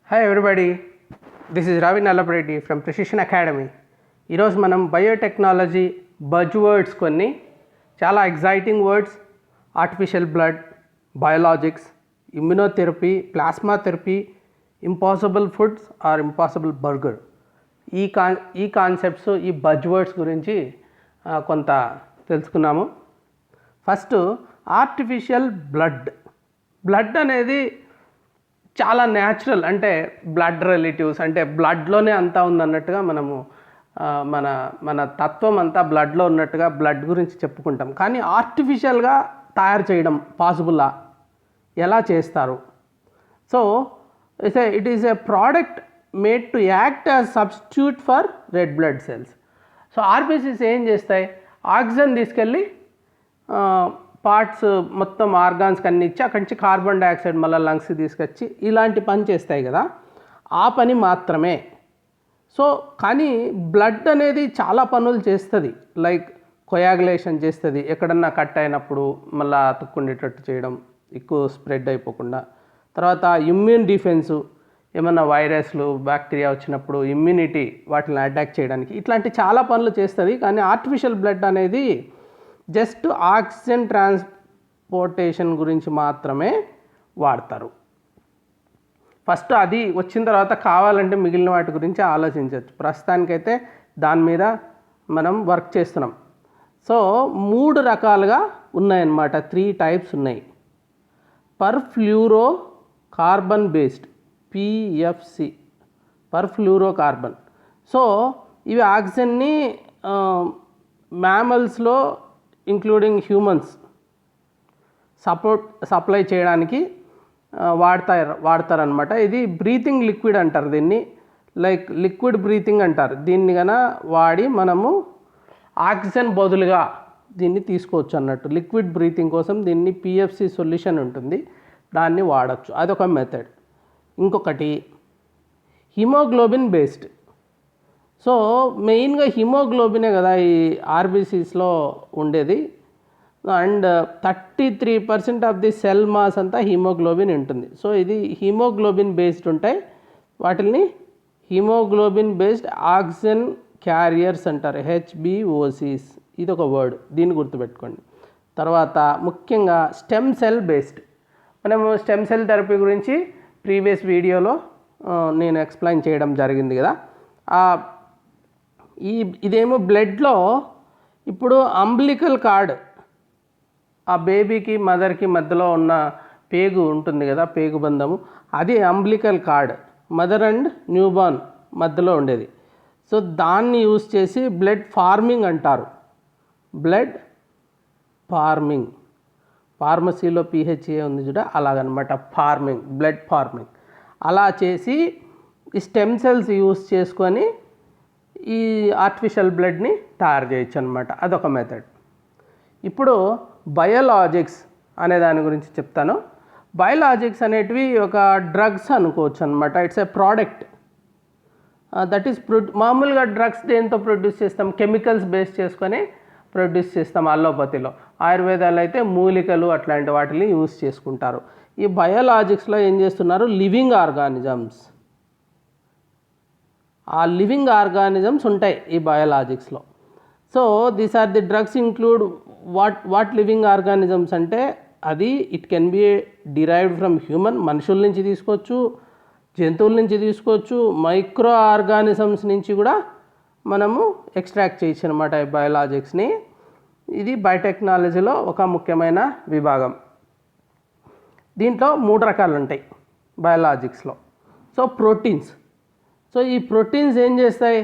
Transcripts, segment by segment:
Hi everybody, this is Ravi Nallapreddy from Precision Academy. ఈరోజు మనం biotechnology buzzwords కొన్ని చాలా exciting words artificial blood, biologics, immunotherapy, plasma therapy, impossible foods or impossible burger ఈ concepts ఈ buzzwords గురించి కొంత తెలుసుకున్నాము. ఫస్ట్ ఆర్టిఫిషియల్ బ్లడ్ అనేది చాలా న్యాచురల్, అంటే బ్లడ్ రిలేటివ్స్ అంటే బ్లడ్లోనే అంతా ఉందన్నట్టుగా మనము మన తత్వం అంతా బ్లడ్లో ఉన్నట్టుగా బ్లడ్ గురించి చెప్పుకుంటాం. కానీ ఆర్టిఫిషియల్గా తయారు చేయడం పాసిబుల్లా, ఎలా చేస్తారు? So it is a product made to act as substitute for red blood cells. So RBCs ఏం చేస్తాయి? ఆక్సిజన్ తీసుకెళ్ళి పార్ట్స్ మొత్తం ఆర్గాన్స్కి అన్ని ఇచ్చి అక్కడి నుంచి కార్బన్ డైఆక్సైడ్ మళ్ళీ లంగ్స్కి తీసుకొచ్చి ఇలాంటి పని చేస్తాయి కదా, ఆ పని మాత్రమే. సో కానీ బ్లడ్ అనేది చాలా పనులు చేస్తుంది. లైక్ కొయాగులేషన్ చేస్తుంది, ఎక్కడన్నా కట్ అయినప్పుడు మళ్ళీ అతుక్కుండేటట్టు చేయడం, ఎక్కువ స్ప్రెడ్ అయిపోకుండా. తర్వాత ఇమ్యూన్ డిఫెన్సు, ఏమన్నా వైరస్లు బ్యాక్టీరియా వచ్చినప్పుడు ఇమ్యూనిటీ వాటిని అటాక్ చేయడానికి, ఇట్లాంటి చాలా పనులు చేస్తుంది. కానీ ఆర్టిఫిషియల్ బ్లడ్ అనేది జస్ట్ ఆక్సిజన్ ట్రాన్స్పోర్టేషన్ గురించి మాత్రమే వాడతారు. ఫస్ట్ అది వచ్చిన తర్వాత కావాలంటే మిగిలిన వాటి గురించి ఆలోచించవచ్చు. ప్రస్తుతానికైతే దాని మీద మనం వర్క్ చేస్తున్నాం. సో 3 రకాలుగా ఉన్నాయన్నమాట, 3 టైప్స్ ఉన్నాయి. పర్ఫ్లూరో carbon based, PFC, పర్ఫ్లూరో carbon. So ఇవి ఆక్సిజన్ని మ్యామల్స్లో ఇంక్లూడింగ్ హ్యూమన్స్ సప్లై చేయడానికి వాడతారనమాట. ఇది బ్రీతింగ్ లిక్విడ్ అంటారు దీన్ని, లైక్ లిక్విడ్ బ్రీతింగ్ అంటారు దీన్ని. కన్నా వాడి మనము ఆక్సిజన్ బదులుగా దీన్ని తీసుకోవచ్చు అన్నట్టు. లిక్విడ్ బ్రీతింగ్ కోసం దీన్ని పిఎఫ్సి సొల్యూషన్ ఉంటుంది, దాన్ని వాడచ్చు. అదొక మెథడ్. ఇంకొకటి హిమోగ్లోబిన్ బేస్డ్. సో మెయిన్గా హిమోగ్లోబినే కదా ఈ ఆర్బీసీస్లో ఉండేది. And 33% of the cell mass అంతా హిమోగ్లోబిన్ ఉంటుంది. సో ఇది హిమోగ్లోబిన్ బేస్డ్ ఉంటాయి. వాటిని హిమోగ్లోబిన్ బేస్డ్ ఆక్సిజన్ క్యారియర్స్ అంటారు, హెచ్బిఓసిస్. ఇది ఒక వర్డ్, దీన్ని గుర్తుపెట్టుకోండి. తర్వాత ముఖ్యంగా స్టెమ్ సెల్ బేస్డ్. మనము స్టెమ్ సెల్ థెరపీ గురించి ప్రీవియస్ వీడియోలో నేను ఎక్స్ప్లెయిన్ చేయడం జరిగింది కదా. ఇదేమో బ్లడ్లో ఇప్పుడు అంబ్లికల్ కార్డ్, ఆ బేబీకి మదర్కి మధ్యలో ఉన్న పేగు ఉంటుంది కదా, పేగు బంధము, అది umbilical card, mother and newborn మధ్యలో ఉండేది. సో దాన్ని యూజ్ చేసి బ్లడ్ ఫార్మింగ్ అంటారు. బ్లడ్ ఫార్మింగ్, ఫార్మసీలో పిహెచ్ఏ ఉంది చూడ, అలాగనమాట ఫార్మింగ్, బ్లడ్ ఫార్మింగ్. అలా చేసి ఈ స్టెమ్ సెల్స్ యూజ్ చేసుకొని ఈ ఆర్టిఫిషియల్ బ్లడ్ని తయారు చేయొచ్చు అనమాట. అదొక మెథడ్. ఇప్పుడు బయోలాజిక్స్ అనే దాని గురించి చెప్తాను. బయోలాజిక్స్ అనేటివి ఒక డ్రగ్స్ అనుకోవచ్చు అనమాట. It's a product that is మామూలుగా డ్రగ్స్ దేంతో ప్రొడ్యూస్ చేస్తాం? కెమికల్స్ బేస్ చేసుకొని ప్రొడ్యూస్ చేస్తాం. అల్లోపతిలో, ఆయుర్వేదాలు అయితే మూలికలు అట్లాంటి వాటిని యూజ్ చేసుకుంటారు. ఈ బయోలాజిక్స్లో ఏం చేస్తున్నారు? లివింగ్ ఆర్గానిజమ్స్, ఆ లివింగ్ ఆర్గానిజమ్స్ ఉంటాయి ఈ బయోలాజిక్స్లో. So these are the drugs include what living organisms అంటే అది it can be derived from human, మనుషుల నుంచి తీసుకోవచ్చు, జంతువుల నుంచి తీసుకోవచ్చు, మైక్రో ఆర్గానిజమ్స్ నుంచి కూడా మనము ఎక్స్ట్రాక్ట్ చేయొచ్చు అనమాట ఈ బయోలాజిక్స్ని. ఇది బయోటెక్నాలజీలో ఒక ముఖ్యమైన విభాగం. దీంట్లో 3 రకాలు ఉంటాయి బయోలాజిక్స్లో. So proteins. సో ఈ ప్రోటీన్స్ ఏం చేస్తాయి?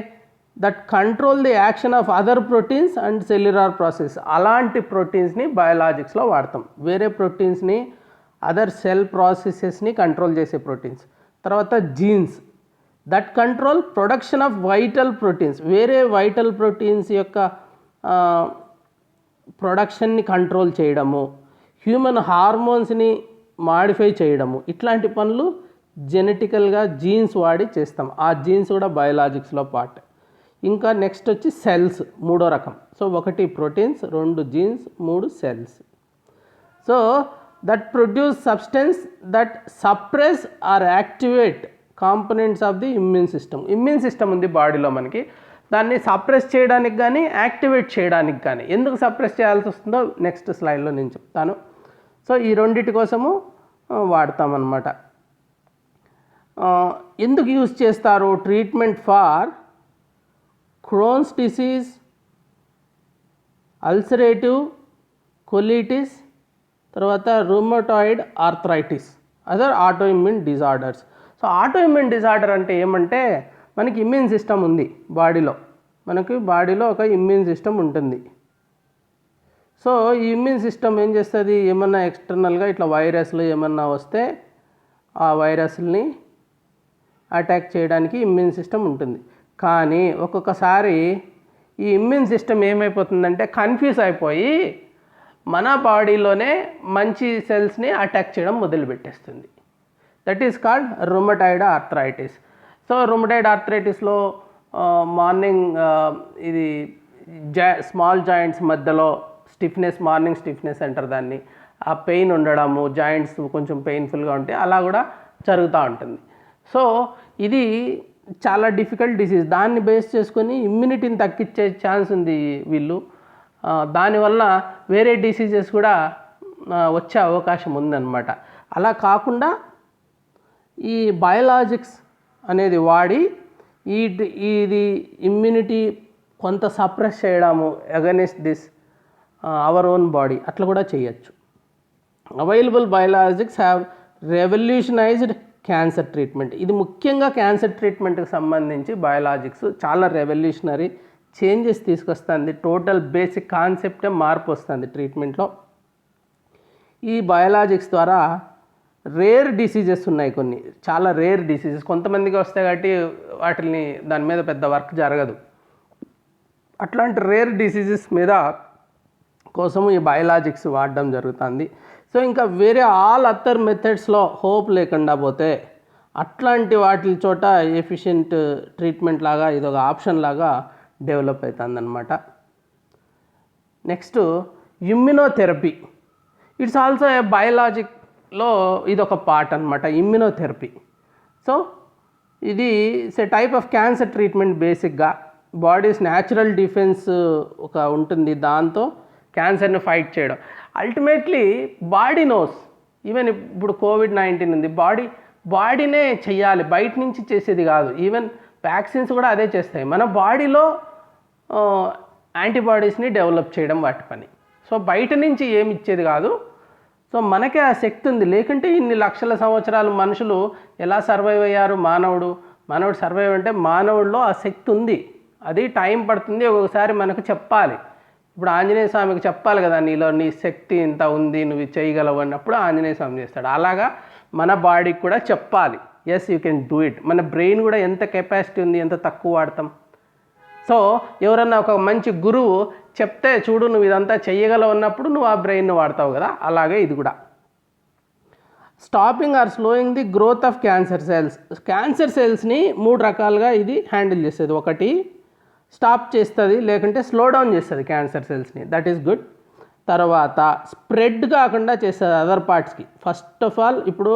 That control the action of other proteins and cellular process. అలాంటి ప్రోటీన్స్ని బయోలాజిక్స్లో వాడతాం. వేరే ప్రోటీన్స్ని, అదర్ సెల్ ప్రాసెసెస్ని కంట్రోల్ చేసే ప్రోటీన్స్. తర్వాత genes, that control production of vital proteins. వేరే వైటల్ ప్రోటీన్స్ యొక్క ప్రొడక్షన్ని కంట్రోల్ చేయడము, హ్యూమన్ హార్మోన్స్ని మాడిఫై చేయడము, ఇట్లాంటి పనులు జెనెటికల్గా జీన్స్ వాడి చేస్తాం. ఆ జీన్స్ కూడా బయోలాజిక్స్లో పార్ట్. ఇంకా నెక్స్ట్ వచ్చి సెల్స్, 3వ రకం. So 1 proteins, 2 genes, 3 cells. So that produce substance that suppress or activate components of the immune system. Immune system ఉంది బాడీలో మనకి, దాన్ని సప్రెస్ చేయడానికి కానీ యాక్టివేట్ చేయడానికి కానీ. ఎందుకు సప్రెస్ చేయాల్సి వస్తుందో నెక్స్ట్ స్లైడ్లో నేను చెప్తాను. సో ఈ రెండిటి కోసము వాడతామన్నమాట. ఎందుకు యూజ్ చేస్తారు? Treatment for Crohn's disease, ulcerative colitis, తర్వాత rheumatoid arthritis, other autoimmune disorders. So autoimmune disorder అంటే ఏమంటే, మనకి ఇమ్యూన్ సిస్టమ్ ఉంది బాడీలో, మనకి బాడీలో ఒక ఇమ్యూన్ సిస్టమ్ ఉంటుంది. సో ఈ ఇమ్యూన్ సిస్టమ్ ఏం చేస్తుంది, ఏమన్నా ఎక్స్టర్నల్గా ఇట్లా వైరస్లు ఏమన్నా వస్తే ఆ వైరస్ని అటాక్ చేయడానికి ఇమ్యూన్ సిస్టమ్ ఉంటుంది. కానీ ఒక్కొక్కసారి ఈ ఇమ్యూన్ సిస్టమ్ ఏమైపోతుందంటే కన్ఫ్యూజ్ అయిపోయి మన బాడీలోనే మంచి సెల్స్ని అటాక్ చేయడం మొదలుపెట్టేస్తుంది. That is called rheumatoid arthritis. So rheumatoid ఆర్థరైటిస్లో మార్నింగ్ ఇది స్మాల్ జాయింట్స్ మధ్యలో స్టిఫ్నెస్, మార్నింగ్ స్టిఫ్నెస్ అంటారు దాన్ని, ఆ పెయిన్ ఉండడము, జాయింట్స్ కొంచెం పెయిన్ఫుల్గా ఉంటే అలా కూడా జరుగుతూ ఉంటుంది. సో ఇది చాలా డిఫికల్ట్ డిసీజ్. దాన్ని బేస్ చేసుకొని ఇమ్యూనిటీని తగ్గించే ఛాన్స్ ఉంది వీళ్ళు. దానివల్ల వేరే డిసీజెస్ కూడా వచ్చే అవకాశం ఉందన్నమాట. అలా కాకుండా ఈ బయోలాజిక్స్ అనేది వాడి ఇది ఇమ్యూనిటీ కొంత సప్రెస్ చేయడము against this our own body, అట్లా కూడా చేయొచ్చు. Available biologics have revolutionised cancer treatment. ఇది ముఖ్యంగా క్యాన్సర్ ట్రీట్మెంట్కి సంబంధించి బయోలాజిక్స్ చాలా రెవల్యూషనరీ చేంజెస్ తీసుకొస్తుంది. టోటల్ బేసిక్ కాన్సెప్టే మార్పు వస్తుంది ట్రీట్మెంట్లో. ఈ బయోలాజిక్స్ ద్వారా రేర్ డిసీజెస్ ఉన్నాయి, కొన్ని చాలా రేర్ డిసీజెస్ కొంతమందికి వస్తాయి కాబట్టి వాటిని దాని మీద పెద్ద వర్క్ జరగదు. అట్లాంటి రేర్ డిసీజెస్ మీద కోసము ఈ బయోలాజిక్స్ వాడడం జరుగుతుంది. సో ఇంకా వేరే ఆల్ అదర్ మెథడ్స్లో హోప్ లేకుండా పోతే అట్లాంటి వాటి చోట ఎఫిషియెంట్ ట్రీట్మెంట్ లాగా ఇదొక ఆప్షన్ లాగా డెవలప్ అవుతుందన్నమాట. Next immunotherapy. It's also a బయోలాజిక్లో ఇదొక పార్ట్ అనమాట, ఇమ్యునోథెరపీ. సో ఇది it's a type of cancer treatment. బేసిక్గా బాడీస్ న్యాచురల్ డిఫెన్స్ ఒక ఉంటుంది, దాంతో క్యాన్సర్ని ఫైట్ చేయడం. అల్టిమేట్లీ బాడీ నోస్, ఈవెన్ ఇప్పుడు కోవిడ్-19 ఉంది, బాడీనే చెయ్యాలి, బయట నుంచి చేసేది కాదు. ఈవెన్ వ్యాక్సిన్స్ కూడా అదే చేస్తాయి, మన బాడీలో యాంటీబాడీస్ని డెవలప్ చేయడం వాటి పని. సో బయట నుంచి ఏమి ఇచ్చేది కాదు. సో మనకే ఆ శక్తి ఉంది, లేకుంటే ఇన్ని లక్షల సంవత్సరాలు మనుషులు ఎలా సర్వైవ్ అయ్యారు? మానవుడు సర్వైవ్ అంటే మానవుడిలో ఆ శక్తి ఉంది, అది టైం పడుతుంది, ఒక్కొక్కసారి మనకు చెప్పాలి. ఇప్పుడు ఆంజనేయ స్వామికి చెప్పాలి కదా, నీలో నీ శక్తి ఇంత ఉంది, నువ్వు చేయగలవు అన్నప్పుడు ఆంజనేయ స్వామి చేస్తాడు. అలాగా మన బాడీకి కూడా చెప్పాలి, yes you can do it. మన బ్రెయిన్ కూడా ఎంత కెపాసిటీ ఉంది, ఎంత తక్కువ వాడతాం. సో ఎవరన్నా ఒక మంచి గురువు చెప్తే, చూడు నువ్వు ఇదంతా చెయ్యగలవు అన్నప్పుడు నువ్వు ఆ బ్రెయిన్ వాడతావు కదా, అలాగే ఇది కూడా. Stopping or slowing the growth of cancer cells. Cancer సెల్స్ని 3 రకాలుగా ఇది హ్యాండిల్ చేస్తుంది. ఒకటి స్టాప్ చేస్తుంది, లేకుంటే స్లో డౌన్ చేస్తుంది క్యాన్సర్ సెల్స్ని, దట్ ఈస్ గుడ్. తర్వాత స్ప్రెడ్ కాకుండా చేస్తుంది అదర్ పార్ట్స్కి. ఫస్ట్ ఆఫ్ ఆల్ ఇప్పుడు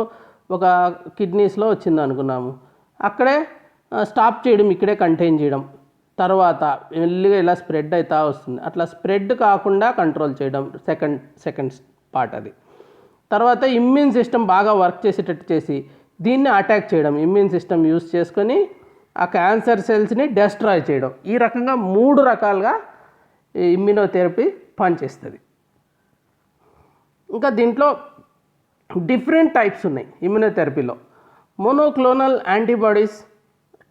ఒక కిడ్నీస్లో వచ్చింది అనుకున్నాము, అక్కడే స్టాప్ చేయడం, ఇక్కడే కంటైన్ చేయడం. తర్వాత మెల్లిగా ఇలా స్ప్రెడ్ అవుతా వస్తుంది, అట్లా స్ప్రెడ్ కాకుండా కంట్రోల్ చేయడం సెకండ్ పార్ట్ అది. తర్వాత ఇమ్యూన్ సిస్టమ్ బాగా వర్క్ చేసేటట్టు చేసి దీన్ని అటాక్ చేయడం, ఇమ్యూన్ సిస్టమ్ యూజ్ చేసుకొని ఆ క్యాన్సర్ సెల్స్ని డెస్ట్రాయ్ చేయడం. ఈ రకంగా 3 రకాలుగా ఇమ్యూనోథెరపీ పనిచేస్తుంది. ఇంకా దీంట్లో డిఫరెంట్ టైప్స్ ఉన్నాయి ఇమ్యూనోథెరపీలో. Monoclonal antibodies,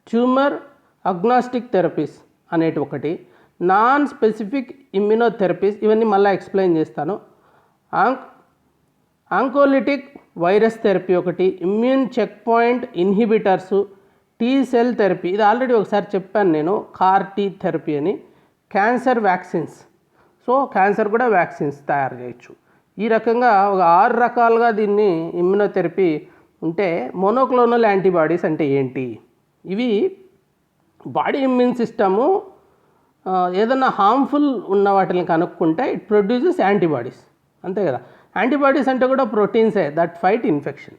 tumour agnostic therapies అనేటి ఒకటి, నాన్ స్పెసిఫిక్ ఇమ్యూనోథెరపీస్, ఇవన్నీ మళ్ళీ ఎక్స్ప్లెయిన్ చేస్తాను. ఆంకోలిటిక్ వైరస్ థెరపీ ఒకటి, immune checkpoint inhibitors, T cell therapy, ఇది ఆల్రెడీ ఒకసారి చెప్పాను నేను, కార్ టీ థెరపీ అని. క్యాన్సర్ వ్యాక్సిన్స్, సో క్యాన్సర్ కూడా వ్యాక్సిన్స్ తయారు చేయొచ్చు. ఈ రకంగా ఒక 6 రకాలుగా దీన్ని ఇమ్యూనోథెరపీ ఉంటే. మోనోక్లోనల్ యాంటీబాడీస్ అంటే ఏంటి? ఇవి బాడీ ఇమ్యూన్ సిస్టము ఏదన్నా హార్మ్ఫుల్ ఉన్న వాటిని కనుక్కుంటే ఇట్ ప్రొడ్యూసెస్ యాంటీబాడీస్, అంతే కదా. యాంటీబాడీస్ అంటే కూడా ప్రోటీన్సే దట్ ఫైట్ ఇన్ఫెక్షన్.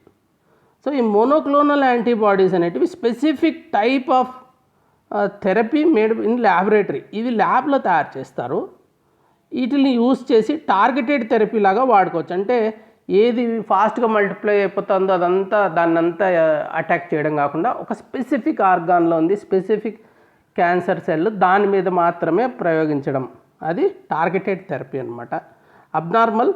సో ఈ మోనోక్లోనల్ యాంటీబాడీస్ అనేటివి specific type of therapy made in laboratory. ఇవి ల్యాబ్లో తయారు చేస్తారు. వీటిని యూస్ చేసి టార్గెటెడ్ థెరపీ లాగా వాడుకోవచ్చు. అంటే ఏది ఫాస్ట్గా మల్టిప్లై అయిపోతుందో అదంతా దాన్నంతా అటాక్ చేయడం కాకుండా ఒక స్పెసిఫిక్ ఆర్గాన్లో ఉంది స్పెసిఫిక్ క్యాన్సర్ సెల్, దాని మీద మాత్రమే ప్రయోగించడం, అది టార్గెటెడ్ థెరపీ అనమాట. అబ్నార్మల్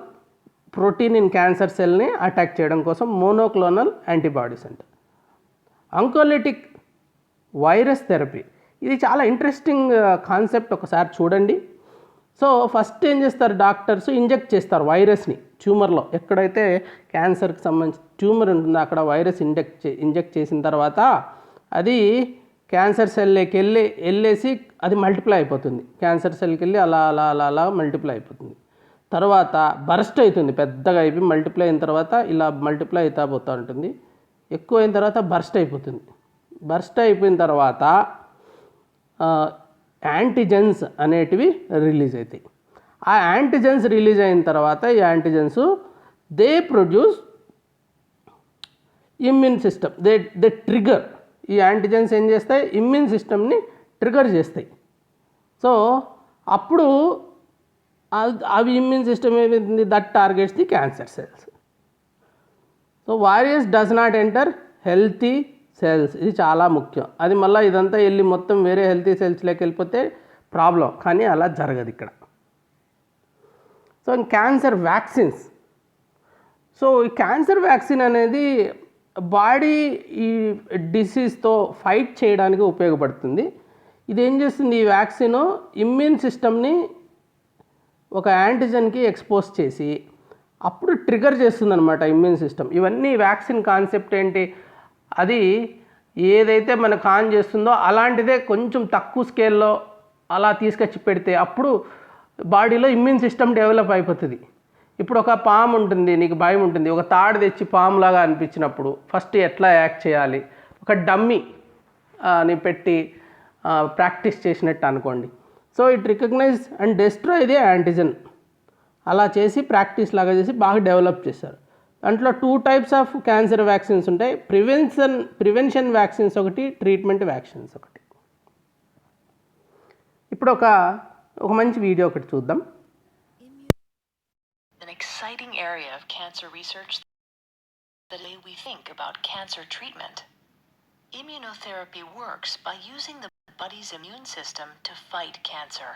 ప్రోటీన్ ఇన్ క్యాన్సర్ సెల్ని అటాక్ చేయడం కోసం మోనోక్లోనల్ యాంటీబాడీస్ అంటారు. అంకోలిటిక్ వైరస్ థెరపీ, ఇది చాలా ఇంట్రెస్టింగ్ కాన్సెప్ట్. ఒకసారి చూడండి. సో ఫస్ట్ ఏం చేస్తారు, డాక్టర్స్ ఇంజెక్ట్ చేస్తారు వైరస్ని ట్యూమర్లో. ఎక్కడైతే క్యాన్సర్కి సంబంధించి ట్యూమర్ ఉంటుందో అక్కడ వైరస్ ఇంజెక్ట్ చేసిన తర్వాత అది క్యాన్సర్ సెల్లోకి వెళ్ళేసి అది మల్టిప్లై అయిపోతుంది. క్యాన్సర్ సెల్కి వెళ్ళి అలా అలా అలా అలా మల్టిప్లై అయిపోతుంది. తర్వాత బర్స్ట్ అవుతుంది, పెద్దగా అయిపోయి మల్టిప్లై అయిన తర్వాత ఇలా మల్టిప్లై అవుతా పోతూ ఉంటుంది. ఎక్కువ అయిన తర్వాత బర్స్ట్ అయిపోతుంది. బర్స్ట్ అయిపోయిన తర్వాత యాంటీజెన్స్ అనేటివి రిలీజ్ అవుతాయి. ఆ యాంటీజెన్స్ రిలీజ్ అయిన తర్వాత ఈ antigens they produce immune system, they trigger. ఈ యాంటీజెన్స్ ఏం చేస్తాయి, ఇమ్యూన్ సిస్టమ్ని ట్రిగర్ చేస్తాయి. సో అప్పుడు అవి ఇమ్యూన్ సిస్టమ్ ఏమైంది, that targets the cancer cells. So virus does not enter healthy cells, ఇది చాలా ముఖ్యం. అది మళ్ళీ ఇదంతా వెళ్ళి మొత్తం వేరే హెల్తీ సెల్స్లోకి వెళ్ళిపోతే ప్రాబ్లం, కానీ అలా జరగదు ఇక్కడ. సో క్యాన్సర్ వ్యాక్సిన్స్, సో ఈ క్యాన్సర్ వ్యాక్సిన్ అనేది బాడీ ఈ డిసీజ్తో ఫైట్ చేయడానికి ఉపయోగపడుతుంది. ఇది ఏం చేస్తుంది, ఈ వ్యాక్సిన్ ఇమ్యూన్ సిస్టమ్ని ఒక యాంటీజెన్కి ఎక్స్పోజ్ చేసి అప్పుడు ట్రిగర్ చేస్తుంది అనమాట ఇమ్యూన్ సిస్టమ్. ఇవన్నీ వ్యాక్సిన్ కాన్సెప్ట్ ఏంటి, అది ఏదైతే మనకు ఆన్ చేస్తుందో అలాంటిదే కొంచెం తక్కువ స్కేల్లో అలా తీసుకొచ్చి పెడితే అప్పుడు బాడీలో ఇమ్యూన్ సిస్టమ్ డెవలప్ అయిపోతుంది. ఇప్పుడు ఒక పాము ఉంటుంది, నీకు భయం ఉంటుంది, ఒక తాడు తెచ్చి పాములాగా అనిపించినప్పుడు ఫస్ట్ ఎట్లా యాక్ట్ చేయాలి, ఒక డమ్మీ ని పెట్టి ప్రాక్టీస్ చేసినట్టు అనుకోండి. So it recognise and destroy the antigen, అలా చేసి ప్రాక్టీస్ లాగా చేసి బాగా డెవలప్ చేశారు. దాంట్లో 2 టైప్స్ ఆఫ్ క్యాన్సర్ వ్యాక్సిన్స్ ఉంటాయి. ప్రివెన్షన్ వ్యాక్సిన్స్ ఒకటి, ట్రీట్మెంట్ వ్యాక్సిన్స్ ఒకటి. ఇప్పుడు ఒక మంచి వీడియో ఒకటి చూద్దాం. An exciting area of cancer research that we think about cancer treatment. Immunotherapy works by using the body's immune system to fight cancer.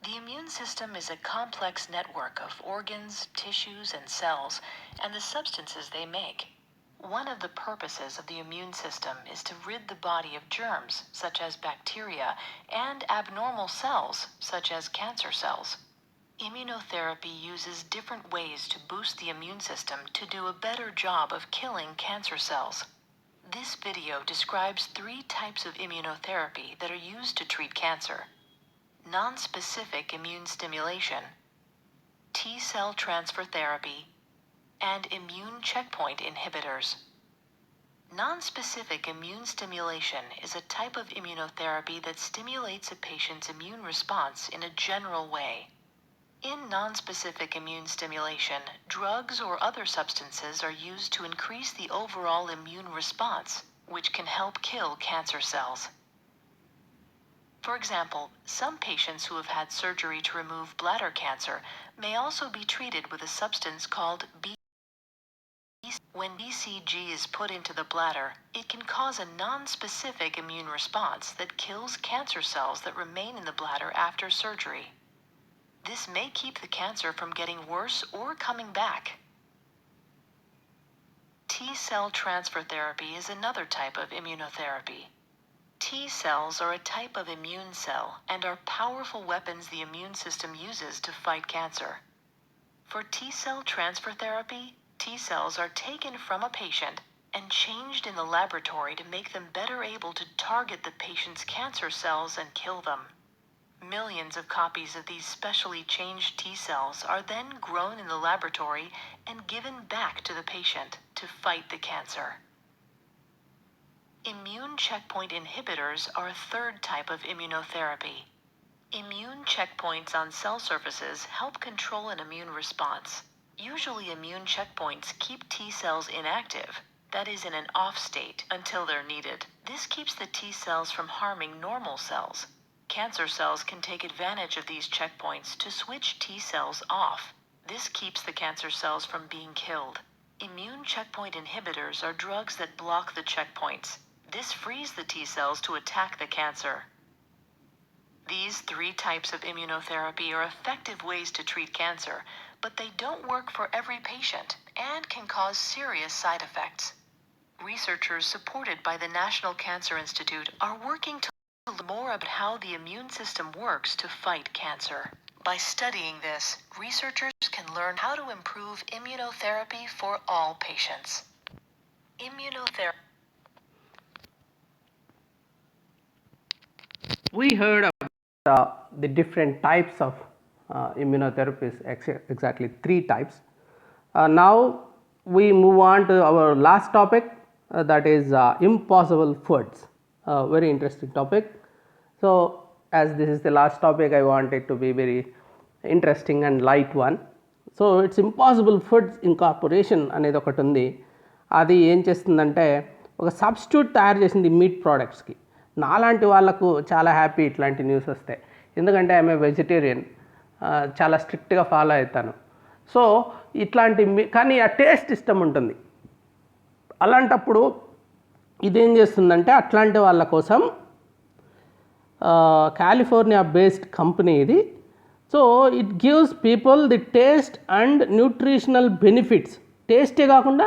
The immune system is a complex network of organs, tissues, and cells, and the substances they make. One of the purposes of the immune system is to rid the body of germs, such as bacteria, and abnormal cells, such as cancer cells. Immunotherapy uses different ways to boost the immune system to do a better job of killing cancer cells. This video describes 3 types of immunotherapy that are used to treat cancer: non-specific immune stimulation, T-cell transfer therapy, and immune checkpoint inhibitors. Non-specific immune stimulation is a type of immunotherapy that stimulates a patient's immune response in a general way. In non-specific immune stimulation, drugs or other substances are used to increase the overall immune response, which can help kill cancer cells. For example, some patients who have had surgery to remove bladder cancer may also be treated with a substance called BCG. When BCG is put into the bladder, it can cause a non-specific immune response that kills cancer cells that remain in the bladder after surgery. This may keep the cancer from getting worse or coming back. T-cell transfer therapy is another type of immunotherapy. T-cells are a type of immune cell and are powerful weapons the immune system uses to fight cancer. For T-cell transfer therapy, T-cells are taken from a patient and changed in the laboratory to make them better able to target the patient's cancer cells and kill them. Millions of copies of these specially changed T-cells are then grown in the laboratory and given back to the patient to fight the cancer. Immune checkpoint inhibitors are a third type of immunotherapy. Immune checkpoints on cell surfaces help control an immune response. Usually immune checkpoints keep T cells inactive. that is in an off state until they're needed. This keeps the T cells from harming normal cells. Cancer cells can take advantage of these checkpoints to switch T cells off. This keeps the cancer cells from being killed. Immune checkpoint inhibitors are drugs that block the checkpoints. This frees the T cells to attack the cancer. These 3 types of immunotherapy are effective ways to treat cancer, but they don't work for every patient and can cause serious side effects. Researchers supported by the National Cancer Institute are working to learn more about how the immune system works to fight cancer. By studying this, researchers can learn how to improve immunotherapy for all patients. Immunotherapy. We heard about the different types of immunotherapies, exactly 3 types. Now we move on to our last topic, that is impossible foods. Very interesting topic. So as this is the last topic, I want it to be very interesting and light one. So it's impossible foods incorporation అనేది ఒకటి ఉంది. అది ఏం చేస్తుందంటే ఒక substitute తయారు చేసింది meet ప్రోడక్ట్స్కి. నాలాంటి వాళ్ళకు చాలా హ్యాపీ ఇట్లాంటి న్యూస్ వస్తాయి, ఎందుకంటే ఐఎమ్ ఏ వెజిటేరియన్, చాలా స్ట్రిక్ట్గా ఫాలో అవుతాను. సో ఇట్లాంటి కానీ ఆ టేస్ట్ ఇష్టం ఉంటుంది. అలాంటప్పుడు ఇదేం చేస్తుందంటే అట్లాంటి వాళ్ళ కోసం కాలిఫోర్నియా బేస్డ్ కంపెనీ ఇది. So it gives people the taste and nutritional benefits. టేస్టే కాకుండా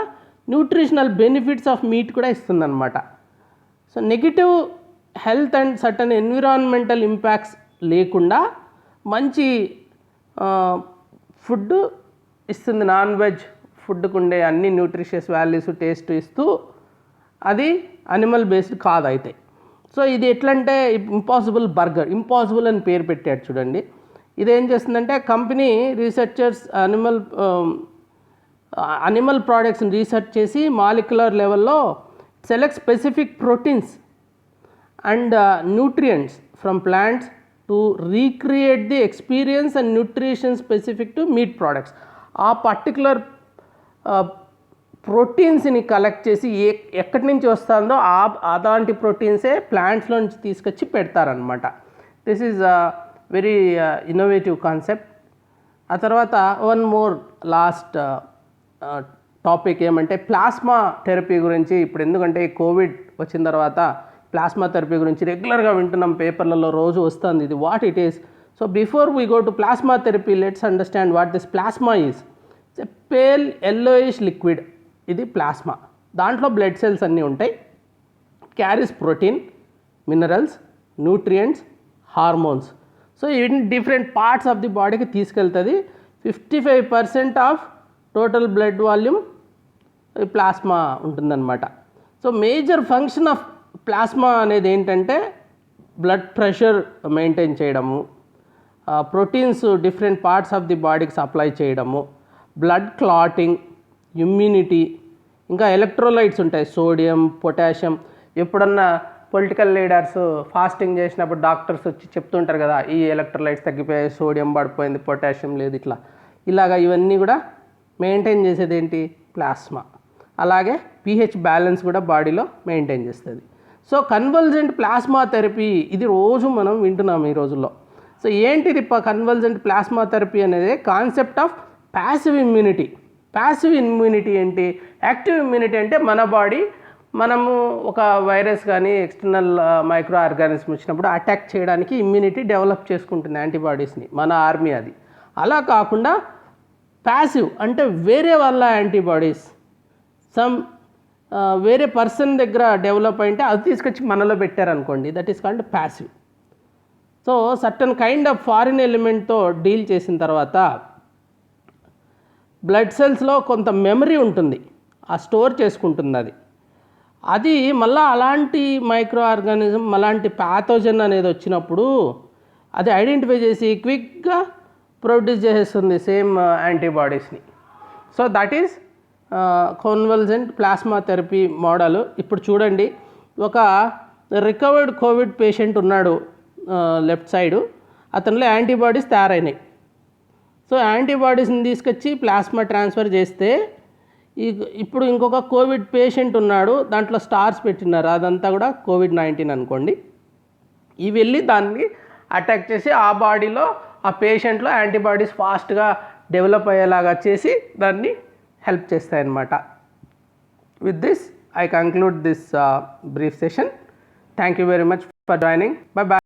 న్యూట్రిషనల్ బెనిఫిట్స్ ఆఫ్ మీట్ కూడా ఇస్తుందన్నమాట. So negative health and certain environmental impacts లేకుండా మంచి ఫుడ్ ఇస్తుంది. నాన్ వెజ్ ఫుడ్కు ఉండే అన్ని న్యూట్రిషియస్ వాల్యూస్ టేస్ట్ ఇస్తూ, అది అనిమల్ బేస్డ్ కాదు అయితే. సో ఇది ఎట్లంటే ఇంపాసిబుల్ బర్గర్, ఇంపాసిబుల్ అని పేరు పెట్టాడు చూడండి. ఇదేం చేస్తుందంటే కంపెనీ రీసెర్చర్స్ అనిమల్ ప్రోడక్ట్స్ని రీసెర్చ్ చేసి మాలిక్యులర్ లెవెల్లో select specific proteins and nutrients from plants to recreate the experience and nutrition specific to meat products. ఆ పర్టికులర్ ప్రోటీన్స్ని కలెక్ట్ చేసి ఎక్కడి నుంచి వస్తుందో అలాంటి ప్రోటీన్సే ప్లాంట్స్లో నుంచి తీసుకొచ్చి పెడతారనమాట. This is very innovative concept. ఆ తర్వాత వన్ మోర్ లాస్ట్ టాపిక్ ఏమంటే ప్లాస్మా థెరపీ గురించి. ఇప్పుడు ఎందుకంటే ఈ కోవిడ్ వచ్చిన తర్వాత ప్లాస్మా థెరపీ గురించి రెగ్యులర్గా వింటున్నాం, పేపర్లలో రోజు వస్తుంది ఇది, what it is. So before we go to plasma therapy, let's understand what this plasma is. It's a pale yellowish liquid. ఇది ప్లాస్మా. దాంట్లో బ్లడ్ సెల్స్ అన్నీ ఉంటాయి. Carries protein, minerals, nutrients, hormones. So in different parts of the బాడీకి తీసుకెళ్తుంది. 55% of total blood volume plasma ఉంటుందన్నమాట. So major function of plasma అనేది ఏంటంటే blood pressure maintain చేయడము, proteins different parts of the బాడీకి supply చేయడము, బ్లడ్ క్లాటింగ్, ఇమ్యూనిటీ, ఇంకా electrolytes ఉంటాయి, సోడియం, పొటాషియం. ఎప్పుడన్నా పొలిటికల్ లీడర్స్ ఫాస్టింగ్ చేసినప్పుడు డాక్టర్స్ వచ్చి చెప్తుంటారు కదా, ఈ ఎలక్ట్రోలైట్స్ తగ్గిపోయాయి, సోడియం పడిపోయింది, పొటాషియం లేదు, ఇలాగా ఇవన్నీ కూడా మెయింటైన్ చేసేది ఏంటి? ప్లాస్మా. అలాగే pH బ్యాలెన్స్ కూడా బాడీలో మెయింటైన్ చేస్తుంది. సో కన్వల్జెంట్ ప్లాస్మా థెరపీ ఇది రోజు మనం వింటున్నాం ఈ రోజుల్లో. సో ఏంటిది కన్వల్జెంట్ ప్లాస్మా థెరపీ అనేది? Concept of passive immunity. Passive immunity ఏంటి? యాక్టివ్ ఇమ్యూనిటీ అంటే మన బాడీ, మనము ఒక వైరస్ కానీ ఎక్స్టర్నల్ మైక్రో ఆర్గానిజం వచ్చినప్పుడు అటాక్ చేయడానికి ఇమ్యూనిటీ డెవలప్ చేసుకుంటుంది, యాంటీబాడీస్ని, మన ఆర్మీ అది. అలా కాకుండా ప్యాసివ్ అంటే వేరే వాళ్ళ యాంటీబాడీస్ వేరే పర్సన్ దగ్గర డెవలప్ అయితే అది తీసుకొచ్చి మనలో పెట్టారనుకోండి, that is called passive. So certain kind of foreign ఎలిమెంట్తో డీల్ చేసిన తర్వాత బ్లడ్ సెల్స్లో కొంత మెమరీ ఉంటుంది, ఆ స్టోర్ చేసుకుంటుంది అది మళ్ళీ అలాంటి మైక్రో ఆర్గానిజం, అలాంటి ప్యాథోజన్ అనేది వచ్చినప్పుడు అది ఐడెంటిఫై చేసి క్విక్గా ప్రొడ్యూస్ చేసేస్తుంది సేమ్ యాంటీబాడీస్ని. So that is convalescent plasma therapy model. ఇప్పుడు చూడండి, ఒక రికవర్డ్ కోవిడ్ పేషెంట్ ఉన్నాడు లెఫ్ట్ సైడు, అతనిలో యాంటీబాడీస్ తయారైనాయి. సో యాంటీబాడీస్ని తీసుకొచ్చి ప్లాస్మా ట్రాన్స్ఫర్ చేస్తే ఇప్పుడు ఇంకొక కోవిడ్ పేషెంట్ ఉన్నాడు, దాంట్లో స్టార్స్ పెట్టినారు, అదంతా కూడా కోవిడ్-19 అనుకోండి. ఇవి వెళ్ళి దాన్ని అటాక్ చేసి ఆ బాడీలో ఆ పేషెంట్లో యాంటీబాడీస్ ఫాస్ట్గా డెవలప్ అయ్యేలాగా చేసి దాన్ని హెల్ప్ చేస్తాయి అన్నమాట. With this I conclude this brief session. Thank you very much for joining. Bye bye.